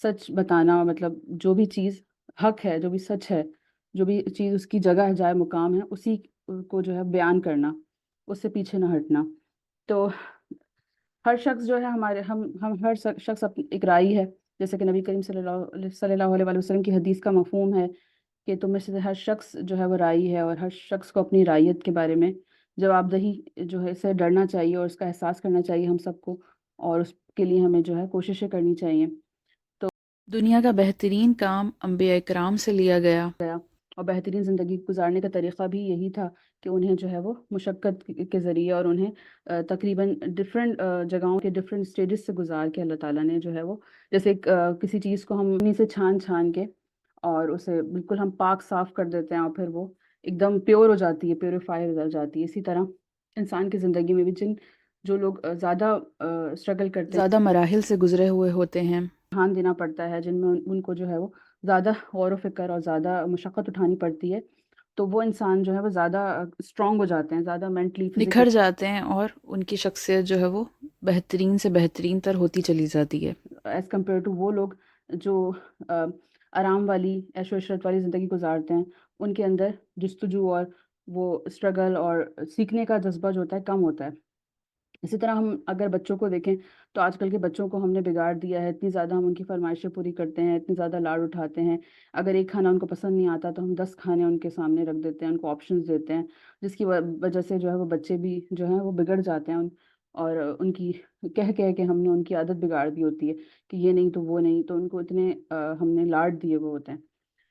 سچ بتانا، مطلب جو بھی چیز حق ہے، جو بھی سچ ہے، جو بھی چیز اس کی جگہ ہے، جائے مقام ہے، اسی کو جو ہے بیان کرنا، اس سے پیچھے نہ ہٹنا۔ تو ہر شخص جو ہے ہمارے ہم ہر شخص اپنی ایک رائی ہے، جیسے کہ نبی کریم صلی اللہ علیہ وآلہ وسلم کی حدیث کا مفہوم ہے کہ تم میں سے ہر شخص جو ہے وہ رائی ہے، اور ہر شخص کو اپنی رائیت کے بارے میں جواب دہی جو ہے اسے ڈرنا چاہیے، اور اس کا احساس کرنا چاہیے ہم سب کو، اور اس کے لیے ہمیں جو ہے کوششیں کرنی چاہیے۔ تو دنیا کا بہترین کام انبیاء اکرام سے لیا گیا۔ اور بہترین زندگی گزارنے کا طریقہ بھی یہی تھا کہ انہیں جو ہے وہ مشقت کے ذریعے، اور انہیں تقریباً ڈفرینٹ جگہوں کے ڈفرینٹ اسٹیجز سے گزار کے اللہ تعالیٰ نے جو ہے وہ، جیسے کسی چیز کو ہم اپنی سے چھان چھان کے اور اسے بالکل ہم پاک صاف کر دیتے ہیں، اور پھر وہ ایک دم پیور ہو جاتی ہے، پیوریفائی ہو جاتی ہے۔ اسی طرح انسان کی زندگی میں بھی جو لوگ زیادہ اسٹرگل کرتے ہیں، زیادہ مراحل سے گزرے ہوئے ہوتے ہیں، دھیان دینا پڑتا ہے، جن میں ان کو جو ہے وہ زیادہ غور و فکر اور زیادہ مشقت اٹھانی پڑتی ہے، تو وہ انسان جو ہے وہ زیادہ اسٹرانگ ہو جاتے ہیں، زیادہ مینٹلی فزیکلی نکھر جاتے ہیں، اور ان کی شخصیت جو ہے وہ بہترین سے بہترین تر ہوتی چلی جاتی ہے۔ ایز کمپیئر ٹو وہ لوگ جو آرام والی عیش و عشرت والی زندگی گزارتے ہیں، ان کے اندر جستجو اور وہ اسٹرگل اور سیکھنے کا جذبہ جو ہوتا ہے کم ہوتا ہے۔ اسی طرح ہم اگر بچوں کو دیکھیں تو آج کل کے بچوں کو ہم نے بگاڑ دیا ہے، اتنی زیادہ ہم ان کی فرمائشیں پوری کرتے ہیں، اتنی زیادہ لاڈ اٹھاتے ہیں، اگر ایک کھانا ان کو پسند نہیں آتا تو ہم 10 کھانے ان کے سامنے رکھ دیتے ہیں، ان کو آپشنز دیتے ہیں، جس کی وجہ سے جو ہے وہ بچے بھی جو ہیں وہ بگڑ جاتے ہیں، اور ان کی کہہ کے ہم نے ان کی عادت بگاڑ دی ہوتی ہے کہ یہ نہیں تو وہ نہیں، تو ان کو اتنے ہم نے لاڈ دیے ہوئے ہوتے ہیں،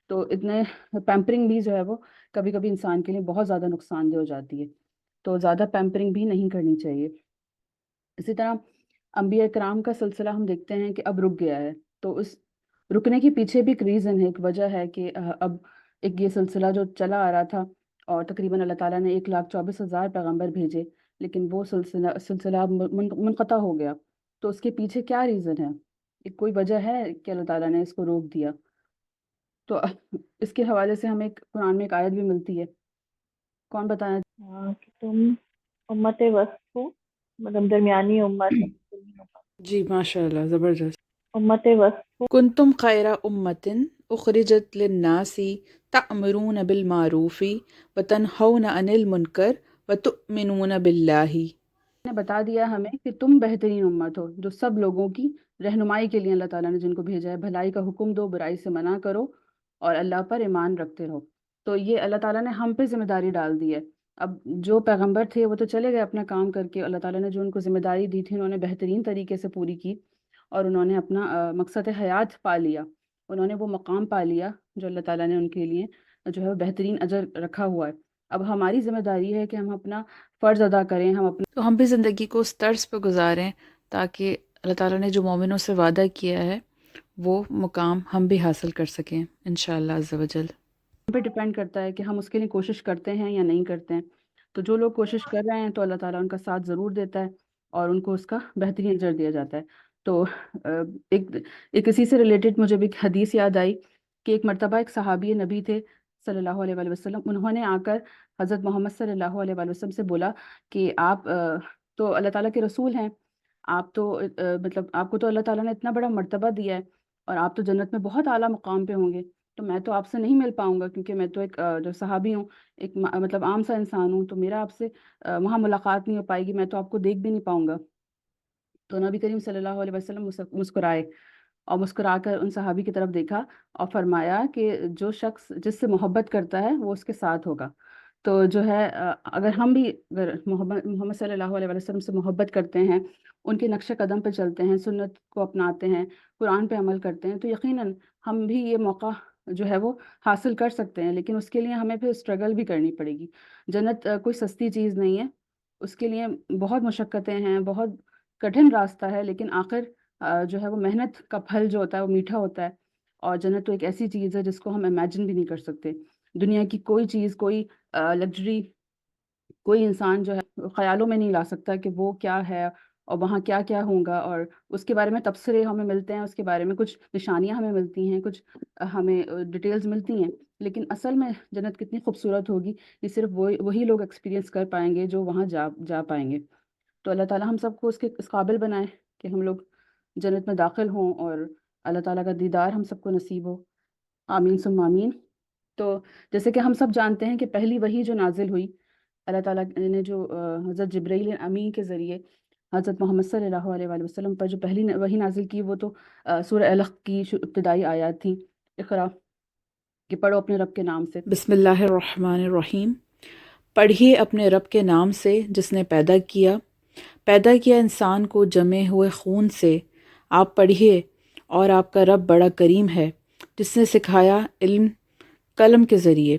تو اتنے پیمپرنگ بھی جو ہے وہ کبھی کبھی انسان کے لیے بہت زیادہ نقصان دہ ہو جاتی ہے، تو زیادہ پیمپرنگ بھی نہیں کرنی چاہیے۔ اسی طرح انبیاء کرام کا سلسلہ ہم دیکھتے ہیں کہ اب رک گیا ہے، تو اس رکنے کے پیچھے بھی ایک ریزن ہے، ایک وجہ ہے کہ اب ایک یہ سلسلہ جو چلا آ رہا تھا، اور تقریباً اللہ تعالیٰ نے 1,24,000 پیغمبر بھیجے، لیکن وہ سلسلہ اب منقطع ہو گیا، تو اس کے پیچھے کیا ریزن ہے؟ ایک کوئی وجہ ہے کہ اللہ تعالیٰ نے اس کو روک دیا؟ تو اس کے حوالے سے ہمیں قرآن میں ایک آیت بھی ملتی ہے، کون بتانا؟ کہ تم امت وسط ہو، مطلب درمیانی امت جی ماشاء اللہ، زبردست۔ امت وسط ہو۔ کنتم خیر امت اخرجت للناس تأمرون بالمعروف وتنہون عن المنکر وتؤمنون باللہ۔ نے بتا دیا ہمیں کہ تم بہترین امت ہو، جو سب لوگوں کی رہنمائی کے لیے اللہ تعالیٰ نے جن کو بھیجا ہے، بھلائی کا حکم دو، برائی سے منع کرو، اور اللہ پر ایمان رکھتے رہو۔ تو یہ اللہ تعالیٰ نے ہم پہ ذمہ داری ڈال دی ہے۔ اب جو پیغمبر تھے وہ تو چلے گئے اپنا کام کر کے، اللہ تعالیٰ نے جو ان کو ذمہ داری دی تھی انہوں نے بہترین طریقے سے پوری کی، اور انہوں نے اپنا مقصد حیات پا لیا، انہوں نے وہ مقام پا لیا جو اللہ تعالیٰ نے ان کے لیے جو ہے وہ بہترین اجر رکھا ہوا ہے۔ اب ہماری ذمہ داری ہے کہ ہم اپنا فرض ادا کریں، ہم اپنا تو ہم بھی زندگی کو اس طرز پہ گزاریں تاکہ اللہ تعالیٰ نے جو مومنوں سے وعدہ کیا ہے وہ مقام ہم بھی حاصل کر سکیں انشاءاللہ عز و جل۔ ہم پہ ڈپینڈ کرتا ہے کہ ہم اس کے لیے کوشش کرتے ہیں یا نہیں کرتے ہیں۔ تو جو لوگ کوشش کر رہے ہیں تو اللہ تعالیٰ ان کا ساتھ ضرور دیتا ہے، اور ان کو اس کا بہترین اجر دیا جاتا ہے۔ تو ایک ایک اسی سے ریلیٹڈ مجھے بھی ایک حدیث یاد آئی کہ ایک مرتبہ ایک صحابی نبی تھے صلی اللہ علیہ وآلہ وسلم، انہوں نے آ کر حضرت محمد صلی اللہ علیہ وآلہ وسلم سے بولا کہ آپ تو اللہ تعالیٰ کے رسول ہیں، آپ تو مطلب آپ کو تو اللہ تعالیٰ نے اتنا بڑا مرتبہ دیا ہے، اور آپ تو جنت میں بہت اعلیٰ مقام پہ ہوں گے، تو میں تو آپ سے نہیں مل پاؤں گا، کیونکہ میں تو ایک جو صحابی ہوں، ایک مطلب عام سا انسان ہوں، تو میرا آپ سے وہاں ملاقات نہیں ہو پائے گی، میں تو آپ کو دیکھ بھی نہیں پاؤں گا۔ تو نبی کریم صلی اللہ علیہ وسلم مسکرائے، اور مسکرا کر ان صحابی کی طرف دیکھا اور فرمایا کہ جو شخص جس سے محبت کرتا ہے وہ اس کے ساتھ ہوگا۔ تو جو ہے اگر ہم بھی اگر محمد صلی اللہ علیہ وسلم سے محبت کرتے ہیں، ان کے نقش قدم پہ چلتے ہیں، سنت کو اپناتے ہیں، قرآن پہ عمل کرتے ہیں، تو یقیناً ہم بھی یہ موقع جو ہے وہ حاصل کر سکتے ہیں، لیکن اس کے لیے ہمیں پھر اسٹرگل بھی کرنی پڑے گی۔ جنت کوئی سستی چیز نہیں ہے، اس کے لیے بہت مشقتیں ہیں، بہت کٹھن راستہ ہے، لیکن آخر جو ہے وہ محنت کا پھل جو ہوتا ہے وہ میٹھا ہوتا ہے، اور جنت تو ایک ایسی چیز ہے جس کو ہم امیجن بھی نہیں کر سکتے۔ دنیا کی کوئی چیز، کوئی لگژری، کوئی انسان جو ہے خیالوں میں نہیں لا سکتا کہ وہ کیا ہے اور وہاں کیا کیا ہوگا، اور اس کے بارے میں تبصرے ہمیں ملتے ہیں، اس کے بارے میں کچھ نشانیاں ہمیں ملتی ہیں، کچھ ہمیں ڈیٹیلز ملتی ہیں، لیکن اصل میں جنت کتنی خوبصورت ہوگی یہ صرف وہی لوگ ایکسپیرینس کر پائیں گے جو وہاں جا پائیں گے۔ تو اللہ تعالیٰ ہم سب کو اس قابل بنائے کہ ہم لوگ جنت میں داخل ہوں، اور اللہ تعالیٰ کا دیدار ہم سب کو نصیب ہو، آمین ثم آمین۔ تو جیسے کہ ہم سب جانتے ہیں کہ پہلی وحی جو نازل ہوئی اللہ تعالیٰ نے جو حضرت جبرائیل امین کے ذریعے حضرت محمد صلی اللہ علیہ وآلہ وسلم پر جو پہلی وحی نازل کی، وہ تو سورہ علق کی ابتدائی آیات تھیں، اقرا، کہ پڑھو اپنے رب کے نام سے۔ بسم اللہ الرحمن الرحیم۔ پڑھیے اپنے رب کے نام سے جس نے پیدا کیا انسان کو جمے ہوئے خون سے۔ آپ پڑھیے، اور آپ کا رب بڑا کریم ہے جس نے سکھایا علم قلم کے ذریعے۔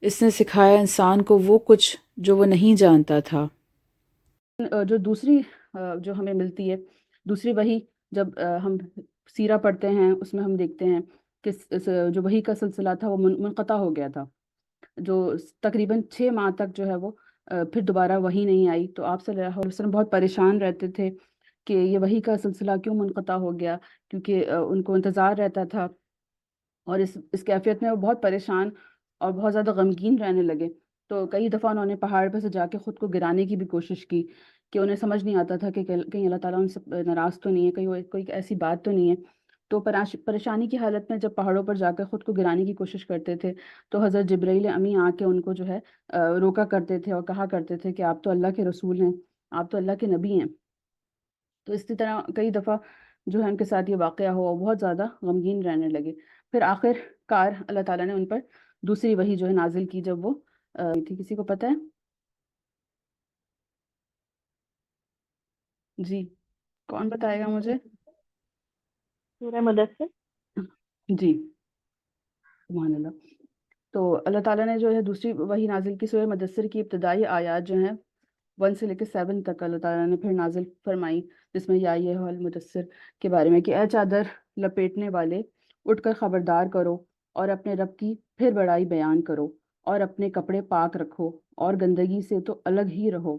اس نے سکھایا انسان کو وہ کچھ جو وہ نہیں جانتا تھا۔ جو دوسری جو ہمیں ملتی ہے، دوسری وحی، جب ہم سیرہ پڑھتے ہیں اس میں ہم دیکھتے ہیں کہ جو وحی کا سلسلہ تھا وہ منقطع ہو گیا تھا، جو تقریباً 6 ماہ تک جو ہے وہ پھر دوبارہ وحی نہیں آئی۔ تو آپ صلی اللہ علیہ وسلم بہت پریشان رہتے تھے کہ یہ وحی کا سلسلہ کیوں منقطع ہو گیا، کیونکہ ان کو انتظار رہتا تھا، اور اس کیفیت میں وہ بہت پریشان اور بہت زیادہ غمگین رہنے لگے۔ تو کئی دفعہ انہوں نے پہاڑ پہ سے جا کے خود کو گرانے کی بھی کوشش کی، کہ انہیں سمجھ نہیں آتا تھا کہ کہیں اللہ تعالیٰ ان سے ناراض تو نہیں ہے، کہیں کوئی ایسی بات تو نہیں ہے۔ تو پریشانی کی حالت میں جب پہاڑوں پر جا کر خود کو گرانے کی کوشش کرتے تھے، تو حضرت جبرائیل امی آ کے ان کو جو ہے روکا کرتے تھے اور کہا کرتے تھے کہ آپ تو اللہ کے رسول ہیں، آپ تو اللہ کے نبی ہیں۔ تو اسی طرح کئی دفعہ جو ہے ان کے ساتھ یہ واقعہ ہوا، وہ بہت زیادہ غمگین رہنے لگے۔ پھر آخر کار اللہ تعالیٰ نے ان پر دوسری وحی جو ہے نازل کی، جب وہ تھی، کسی کو پتہ ہے؟ جی، کون بتائے گا مجھے؟ سورہ مدثر۔ جی، سبحان اللہ۔ تو اللہ تعالیٰ نے جو ہے دوسری وحی نازل کی، سورہ مدثر کی ابتدائی آیات جو ہیں 1 سے لے کے 7 تک اللہ تعالیٰ نے پھر نازل فرمائی، جس میں یا ایھا المدثر کے بارے میں، کہ اے چادر لپیٹنے والے، اٹھ کر خبردار کرو اور اپنے رب کی پھر بڑائی بیان کرو، اور اپنے کپڑے پاک رکھو اور گندگی سے تو الگ ہی رہو،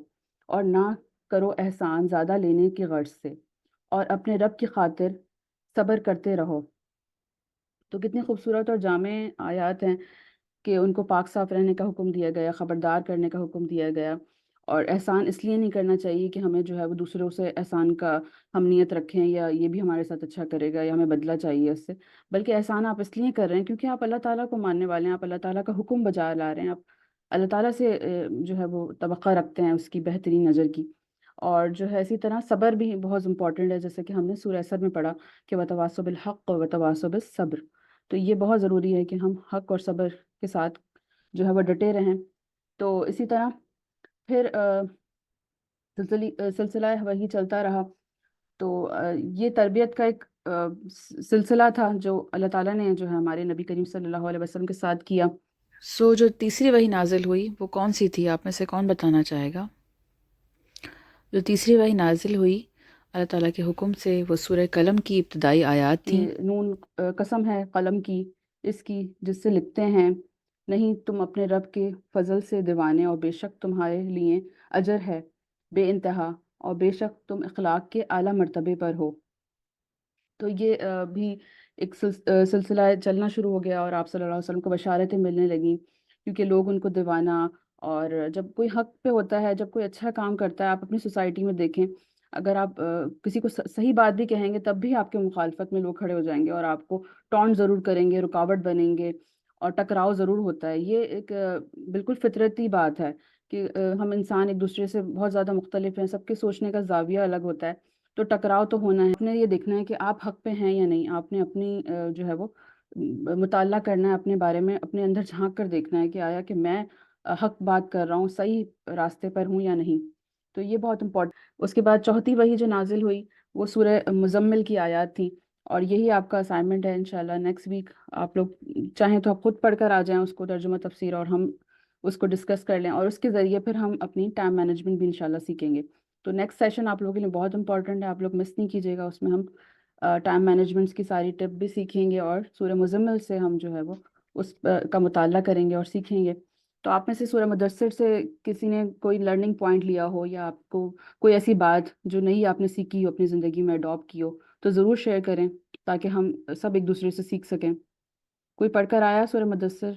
اور نہ کرو احسان زیادہ لینے کی غرض سے، اور اپنے رب کی خاطر صبر کرتے رہو۔ تو کتنی خوبصورت اور جامع آیات ہیں کہ ان کو پاک صاف رہنے کا حکم دیا گیا، خبردار کرنے کا حکم دیا گیا، اور احسان اس لیے نہیں کرنا چاہیے کہ ہمیں جو ہے وہ دوسروں سے احسان کا ہم نیت رکھیں، یا یہ بھی ہمارے ساتھ اچھا کرے گا یا ہمیں بدلہ چاہیے اس سے، بلکہ احسان آپ اس لیے کر رہے ہیں کیونکہ آپ اللہ تعالیٰ کو ماننے والے ہیں، آپ اللہ تعالیٰ کا حکم بجا لا رہے ہیں، آپ اللہ تعالیٰ سے جو ہے وہ توقع رکھتے ہیں اس کی بہترین نظر کی۔ اور جو ہے اسی طرح صبر بھی بہت امپورٹنٹ ہے، جیسے کہ ہم نے سورہ اسر میں پڑھا کہ وَتَوَاصَوْا بِالْحَقِّ وَتَوَاصَوْا بِالصَّبْرِ۔ تو یہ بہت ضروری ہے کہ ہم حق اور صبر کے ساتھ جو ہے وہ ڈٹے رہیں۔ تو اسی طرح پھر سلسلہ وہی چلتا رہا۔ تو یہ تربیت کا ایک سلسلہ تھا جو اللہ تعالیٰ نے جو ہے ہمارے نبی کریم صلی اللہ علیہ وسلم کے ساتھ کیا۔ جو تیسری وحی نازل ہوئی وہ کون سی تھی؟ آپ میں سے کون بتانا چاہے گا؟ جو تیسری وحی نازل ہوئی اللہ تعالیٰ کے حکم سے، وہ سورہ قلم کی ابتدائی آیات تھیں۔ کہ نون قسم ہے قلم کی، اس کی جس سے لکھتے ہیں، نہیں تم اپنے رب کے فضل سے دیوانے، اور بے شک تمہارے لیے اجر ہے بے انتہا، اور بے شک تم اخلاق کے اعلیٰ مرتبے پر ہو۔ تو یہ بھی ایک سلسلہ چلنا شروع ہو گیا، اور آپ صلی اللہ علیہ وسلم کو بشارتیں ملنے لگیں، کیونکہ لوگ ان کو دیوانہ، اور جب کوئی حق پہ ہوتا ہے، جب کوئی اچھا کام کرتا ہے، آپ اپنی سوسائٹی میں دیکھیں، اگر آپ کسی کو صحیح بات بھی کہیں گے تب بھی آپ کے مخالفت میں لوگ کھڑے ہو جائیں گے، اور آپ کو ٹونٹ ضرور کریں گے، رکاوٹ بنیں گے، اور ٹکراؤ ضرور ہوتا ہے۔ یہ ایک بالکل فطرتی بات ہے کہ ہم انسان ایک دوسرے سے بہت زیادہ مختلف ہیں، سب کے سوچنے کا زاویہ الگ ہوتا ہے، تو ٹکراؤ تو ہونا ہے۔ آپ نے یہ دیکھنا ہے کہ آپ حق پہ ہیں یا نہیں، آپ نے اپنی جو ہے وہ مطالعہ کرنا ہے اپنے بارے میں، اپنے اندر جھانک کر دیکھنا ہے کہ آیا کہ میں حق بات کر رہا ہوں، صحیح راستے پر ہوں یا نہیں۔ تو یہ بہت امپورٹنٹ۔ اس کے بعد چوتھی وحی جو نازل ہوئی وہ سورہ مزمل کی آیات تھی، اور یہی آپ کا اسائنمنٹ ہے انشاءاللہ نیکسٹ ویک۔ آپ لوگ چاہیں تو آپ خود پڑھ کر آ جائیں اس کو، ترجمہ تفسیر، اور ہم اس کو ڈسکس کر لیں، اور اس کے ذریعے پھر ہم اپنی ٹائم مینجمنٹ بھی انشاءاللہ سیکھیں گے۔ تو نیکسٹ سیشن آپ لوگوں کے لیے بہت امپورٹنٹ ہے، آپ لوگ مس نہیں کیجیے گا، اس میں ہم ٹائم مینجمنٹس کی ساری ٹپ بھی سیکھیں گے، اور سورہ مزمل سے ہم جو ہے وہ اس کا مطالعہ کریں گے اور سیکھیں گے۔ تو آپ میں سے سورہ مدثر سے کسی نے کوئی لرننگ پوائنٹ لیا ہو، یا آپ کو کوئی ایسی بات جو نہیں آپ نے سیکھی ہو، اپنی زندگی میں اڈاپٹ کی ہو، تو ضرور شیئر کریں تاکہ ہم سب ایک دوسرے سے سیکھ سکیں۔ کوئی پڑھ کر آیا سورہ مدثر؟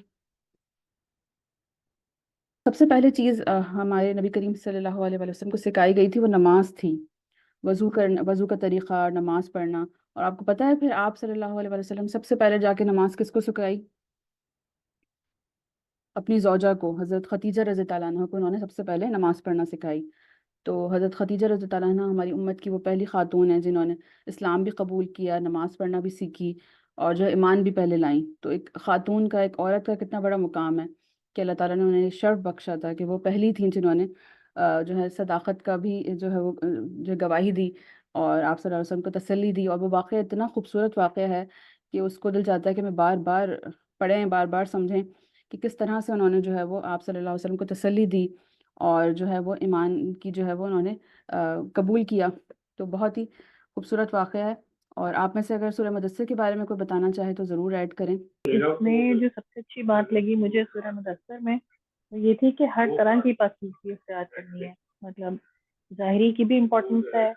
سب سے پہلے چیز ہمارے نبی کریم صلی اللہ علیہ وسلم کو سکھائی گئی تھی وہ نماز تھی، وضو کا طریقہ اور نماز پڑھنا. اور آپ کو پتہ ہے پھر آپ صلی اللہ علیہ وسلم سب سے پہلے جا کے نماز کس کو سکھائی؟ اپنی زوجہ کو، حضرت خدیجہ رضی اللہ عنہ کو انہوں نے سب سے پہلے نماز پڑھنا سکھائی. تو حضرت خدیجہ رضی اللہ عنہ ہماری امت کی وہ پہلی خاتون ہیں جنہوں نے اسلام بھی قبول کیا، نماز پڑھنا بھی سیکھی، اور جو ہے ایمان بھی پہلے لائیں. تو ایک خاتون کا، ایک عورت کا کتنا بڑا مقام ہے کہ اللہ تعالیٰ نے انہیں یہ شرف بخشا تھا کہ وہ پہلی تھیں جنہوں نے جو ہے صداقت کا بھی جو ہے وہ جو گواہی دی اور آپ صلی اللہ علیہ وسلم کو تسلی دی. اور وہ واقعہ اتنا خوبصورت واقعہ ہے کہ اس کو دل چاہتا ہے کہ میں بار بار پڑھیں، بار بار سمجھیں کہ کس طرح سے انہوں نے جو ہے وہ آپ صلی اللہ علیہ وسلم کو تسلی دی اور جو ہے وہ ایمان کی جو ہے وہ انہوں نے قبول کیا. تو بہت ہی خوبصورت واقعہ ہے. اور آپ میں سے اگر سورہ مدثر کے بارے میں کوئی بتانا چاہے تو ضرور ایڈ کریں. اس میں جو سب سے اچھی بات لگی مجھے سورہ مدثر میں وہ یہ تھی کہ ہر طرح کی پاکیزگی اختیار کرنی ہے. مطلب ظاہری کی بھی امپورٹنس ہے،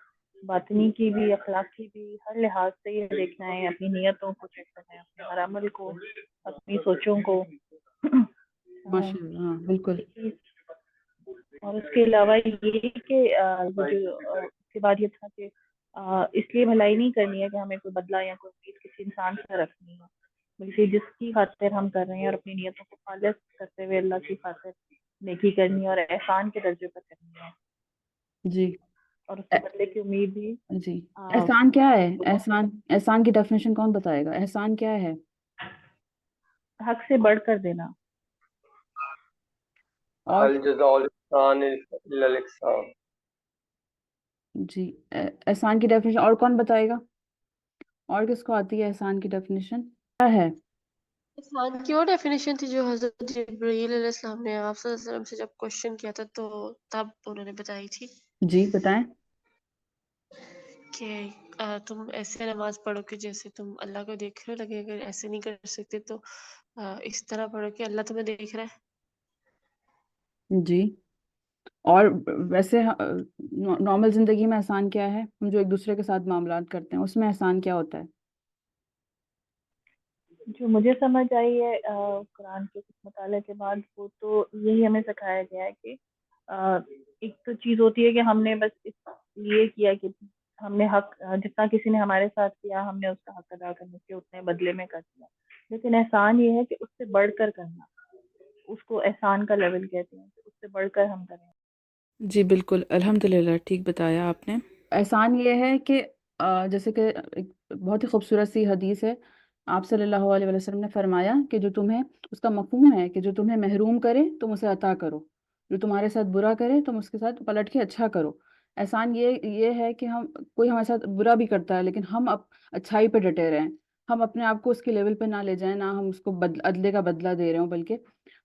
باطنی کی بھی، اخلاق کی بھی، ہر لحاظ سے یہ دیکھنا ہے. اپنی نیتوں کو چیک کرنا ہے، اپنے ہر عمل کو، اپنی سوچوں کو. ماشاء اللہ، ہاں بالکل. اور اس کے علاوہ یہ کہ اس کے بعد یہ تھا کہ اس لیے بھلائی نہیں کرنی ہے کہ ہمیں کوئی بدلہ یا کوئی امید کسی انسان سے رکھنی ہے، بلکہ جس کی خاطر ہم کر رہے ہیں اور اپنی نیتوں کو خالص کرتے ہوئے اللہ کی خاطر نیکی کرنی ہے اور احسان کے درجے پر کرنی ہے، جی. اور اس کے بدلے کی امید بھی جی، احسان کیا ہے؟ احسان کی ڈیفینیشن کون بتائے گا؟ احسان کیا ہے؟ حق سے بڑھ کر دینا. اور الجزاء الإحسان إلا الإحسان. جی، احسان کی ڈیفینیشن اور کون بتائے گا؟ اور کس کو آتی ہے احسان کی ڈیفینیشن کیا ہے؟ احسان کی وہ ڈیفینیشن تھی جو حضرت جبرائیل علیہ السلام نے آپ صلی اللہ علیہ وسلم سے جب کوشچن کیا تھا تو تب انہوں نے بتائی تھی جی بتائیں. کہ تم ایسے نماز پڑھو کہ جیسے تم اللہ کو دیکھ رہے ہو، لگے اگر ایسے نہیں کر سکتے تو اس طرح پڑھو کہ اللہ تمہیں دیکھ رہا ہے. جی. اور ویسے نارمل زندگی میں احسان کیا ہے؟ ہم جو ایک دوسرے کے ساتھ معاملات کرتے ہیں اس میں احسان کیا ہوتا ہے؟ جو مجھے سمجھ آئی ہے قرآن کے کچھ مطالعے کے بعد، وہ تو یہی ہمیں سکھایا گیا ہے کہ ایک تو چیز ہوتی ہے کہ ہم نے بس یہ کیا کہ ہم نے حق جتنا کسی نے ہمارے ساتھ کیا ہم نے اس کا حق ادا کرنے کے اتنے بدلے میں کر دیا. لیکن احسان یہ ہے کہ اس سے بڑھ کر کرنا، اس کو احسان کا لیول کہتے ہیں، کہ اس سے بڑھ کر ہم کریں. جی بالکل، الحمدللہ ٹھیک بتایا آپ نے. احسان یہ ہے کہ جیسے کہ ایک بہت ہی خوبصورت سی حدیث ہے، آپ صلی اللہ علیہ وسلم نے فرمایا کہ جو تمہیں، اس کا مفہوم ہے کہ جو تمہیں محروم کرے تم اسے عطا کرو، جو تمہارے ساتھ برا کرے تم اس کے ساتھ پلٹ کے اچھا کرو. احسان یہ ہے کہ کوئی ہمارے ساتھ برا بھی کرتا ہے لیکن ہم اچھائی پہ ڈٹے رہیں، ہم اپنے آپ کو اس کے لیول پہ نہ لے جائیں، نہ ہم اس کو عدلے کا بدلہ دے رہے ہوں، بلکہ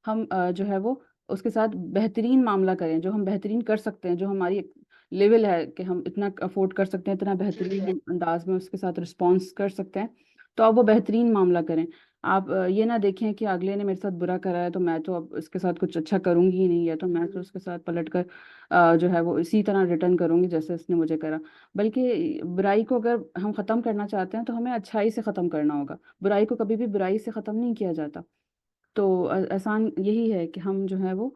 ہم جو ہے وہ اس کے ساتھ بہترین معاملہ کریں، جو ہم بہترین کر سکتے ہیں، جو ہماری لیول ہے کہ ہم اتنا افورڈ کر سکتے ہیں، اتنا بہترین انداز میں اس کے ساتھ رسپانس کر سکتے ہیں، تو آپ وہ بہترین معاملہ کریں. آپ یہ نہ دیکھیں کہ اگلے نے میرے ساتھ برا کرا ہے تو میں تو اب اس کے ساتھ کچھ اچھا کروں گی ہی نہیں، یا تو میں تو اس کے ساتھ پلٹ کر جو ہے وہ اسی طرح ریٹرن کروں گی جیسے اس نے مجھے کرا. بلکہ برائی کو اگر ہم ختم کرنا چاہتے ہیں تو ہمیں اچھائی سے ختم کرنا ہوگا. برائی کو کبھی بھی برائی سے ختم نہیں کیا جاتا. تو احسان یہی ہے کہ ہم جو ہے وہ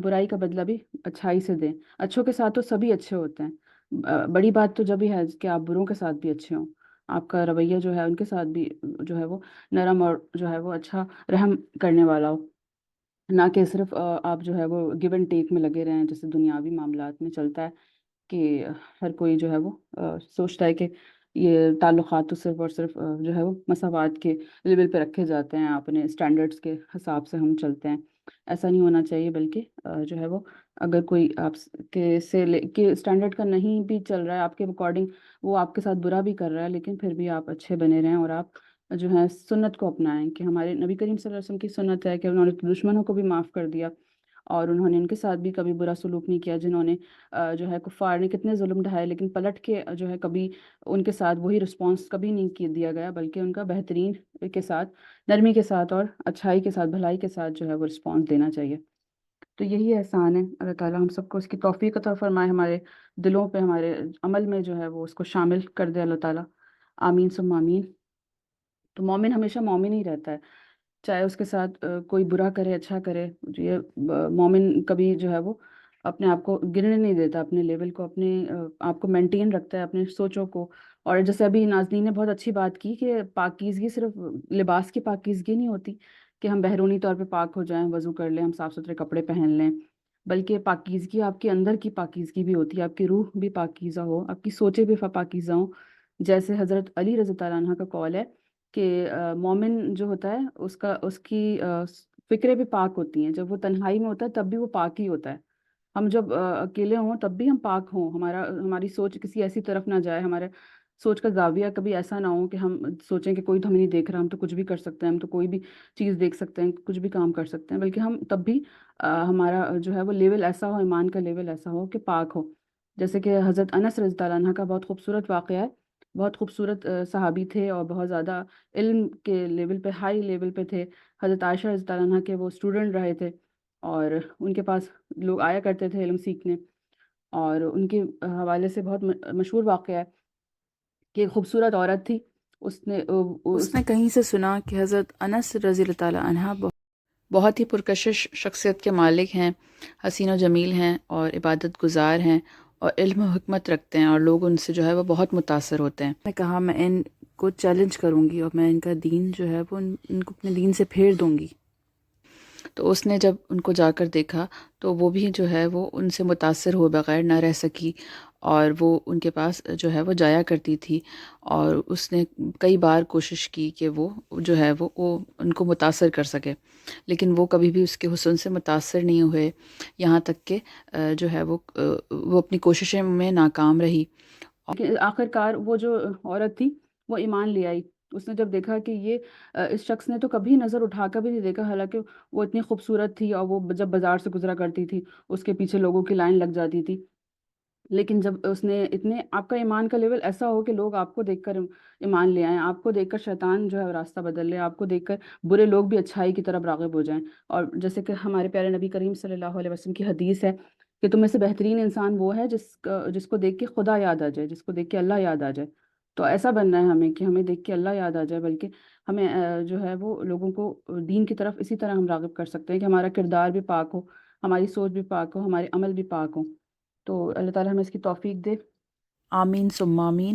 برائی کا بدلہ بھی اچھائی سے دیں. اچھوں کے ساتھ تو سبھی اچھے ہوتے ہیں، بڑی بات تو جب ہی ہے کہ آپ بروں کے ساتھ بھی اچھے ہوں، آپ کا رویہ جو ہے ان کے ساتھ بھی جو ہے وہ نرم اور جو ہے وہ اچھا رحم کرنے والا ہو، نہ کہ صرف آپ جو ہے وہ گیو اینڈ ٹیک میں لگے رہیں جیسے دنیاوی معاملات میں چلتا ہے کہ ہر کوئی جو ہے وہ سوچتا ہے کہ یہ تعلقات تو صرف اور صرف جو ہے وہ مساوات کے لیول پہ رکھے جاتے ہیں، اپنے اسٹینڈرڈس کے حساب سے ہم چلتے ہیں. ایسا نہیں ہونا چاہیے، بلکہ جو ہے وہ اگر کوئی آپ کے اسٹینڈرڈ کا نہیں بھی چل رہا ہے آپ کے اکارڈنگ، وہ آپ کے ساتھ برا بھی کر رہا ہے، لیکن پھر بھی آپ اچھے بنے رہیں اور آپ جو ہے سنت کو اپنائیں. کہ ہمارے نبی کریم صلی اللہ علیہ وسلم کی سنت ہے کہ انہوں نے دشمنوں کو بھی معاف کر دیا اور انہوں نے ان کے ساتھ بھی کبھی برا سلوک نہیں کیا. جنہوں نے جو ہے کفار نے کتنے ظلم ڈھائے لیکن پلٹ کے جو ہے کبھی ان کے ساتھ وہی رسپانس کبھی نہیں دیا گیا، بلکہ ان کا بہترین کے ساتھ، نرمی کے ساتھ اور اچھائی کے ساتھ، بھلائی کے ساتھ جو ہے وہ رسپانس دینا چاہیے. تو یہی احسان ہے. اللہ تعالیٰ ہم سب کو اس کی توفیق عطا فرمائے، ہمارے دلوں پہ، ہمارے عمل میں جو ہے وہ اس کو شامل کر دے اللہ تعالیٰ. آمین ثم آمین. تو مومن ہمیشہ مومن ہی رہتا ہے، چاہے اس کے ساتھ کوئی برا کرے اچھا کرے. یہ مومن کبھی جو ہے وہ اپنے آپ کو گرنے نہیں دیتا، اپنے لیول کو، اپنے آپ کو مینٹین رکھتا ہے، اپنے سوچوں کو. اور جیسے ابھی نازنین نے بہت اچھی بات کی کہ پاکیزگی صرف لباس کی پاکیزگی نہیں ہوتی کہ ہم بیرونی طور پہ پاک ہو جائیں، وضو کر لیں، ہم صاف ستھرے کپڑے پہن لیں، بلکہ پاکیزگی آپ کے اندر کی پاکیزگی بھی ہوتی ہے، آپ کی روح بھی پاکیزہ ہو، آپ کی سوچیں بھی پاکیزہ ہوں. جیسے حضرت علی رضی اللہ عنہ کا قول ہے کہ مومن جو ہوتا ہے اس کی فکریں بھی پاک ہوتی ہیں. جب وہ تنہائی میں ہوتا ہے تب بھی وہ پاک ہی ہوتا ہے. ہم جب اکیلے ہوں تب بھی ہم پاک ہوں، ہماری سوچ کسی ایسی طرف نہ جائے، ہمارے سوچ کا زاویہ کبھی ایسا نہ ہو کہ ہم سوچیں کہ کوئی تو ہمیں نہیں دیکھ رہا، ہم تو کچھ بھی کر سکتے ہیں، ہم تو کوئی بھی چیز دیکھ سکتے ہیں، کچھ بھی کام کر سکتے ہیں، بلکہ ہم تب بھی ہمارا جو ہے وہ لیول ایسا ہو، ایمان کا لیول ایسا ہو کہ پاک ہو. جیسے کہ حضرت انس رضی اللہ عنہ کا بہت خوبصورت واقعہ ہے. بہت خوبصورت صحابی تھے اور بہت زیادہ علم کے لیول پہ، ہائی لیول پہ تھے. حضرت عائشہ رضی اللہ عنہ کے وہ اسٹوڈنٹ رہے تھے اور ان کے پاس لوگ آیا کرتے تھے علم سیکھنے. اور ان کے حوالے سے بہت مشہور واقعہ ہے کہ ایک خوبصورت عورت تھی. اس نے کہیں سے سنا کہ حضرت انس رضی اللہ تعالیٰ عنہ بہت ہی پرکشش شخصیت کے مالک ہیں، حسین و جمیل ہیں اور عبادت گزار ہیں اور علم و حکمت رکھتے ہیں، اور لوگ ان سے جو ہے وہ بہت متاثر ہوتے ہیں. میں نے کہا میں ان کو چیلنج کروں گی اور میں ان کا دین جو ہے وہ ان کو اپنے دین سے پھیر دوں گی. تو اس نے جب ان کو جا کر دیکھا تو وہ بھی جو ہے وہ ان سے متاثر ہو بغیر نہ رہ سکی، اور وہ ان کے پاس جو ہے وہ جایا کرتی تھی، اور اس نے کئی بار کوشش کی کہ وہ جو ہے وہ ان کو متاثر کر سکے، لیکن وہ کبھی بھی اس کے حسن سے متاثر نہیں ہوئے، یہاں تک کہ جو ہے وہ اپنی کوششیں میں ناکام رہی. کہ آخر کار وہ جو عورت تھی وہ ایمان لے آئی. اس نے جب دیکھا کہ یہ اس شخص نے تو کبھی نظر اٹھا کر بھی نہیں دیکھا، حالانکہ وہ اتنی خوبصورت تھی اور وہ جب بازار سے گزرا کرتی تھی اس کے پیچھے لوگوں کی لائن لگ جاتی تھی. لیکن جب اس نے اتنے، آپ کا ایمان کا لیول ایسا ہو کہ لوگ آپ کو دیکھ کر ایمان لے آئیں، آپ کو دیکھ کر شیطان جو ہے راستہ بدل لے، آپ کو دیکھ کر برے لوگ بھی اچھائی کی طرف راغب ہو جائیں. اور جیسے کہ ہمارے پیارے نبی کریم صلی اللہ علیہ وسلم کی حدیث ہے کہ تم میں سے بہترین انسان وہ ہے جس کو دیکھ کے خدا یاد آ جائے، جس کو دیکھ کے اللہ یاد آ جائے. تو ایسا بننا ہے ہمیں کہ ہمیں دیکھ کے اللہ یاد آ جائے، بلکہ ہمیں جو ہے وہ لوگوں کو دین کی طرف اسی طرح ہم راغب کر سکتے ہیں کہ ہمارا کردار بھی پاک ہو، ہماری سوچ بھی پاک ہو، ہمارے عمل بھی پاک ہو. تو اللہ تعالیٰ ہمیں اس کی توفیق دے. آمین ثم آمین.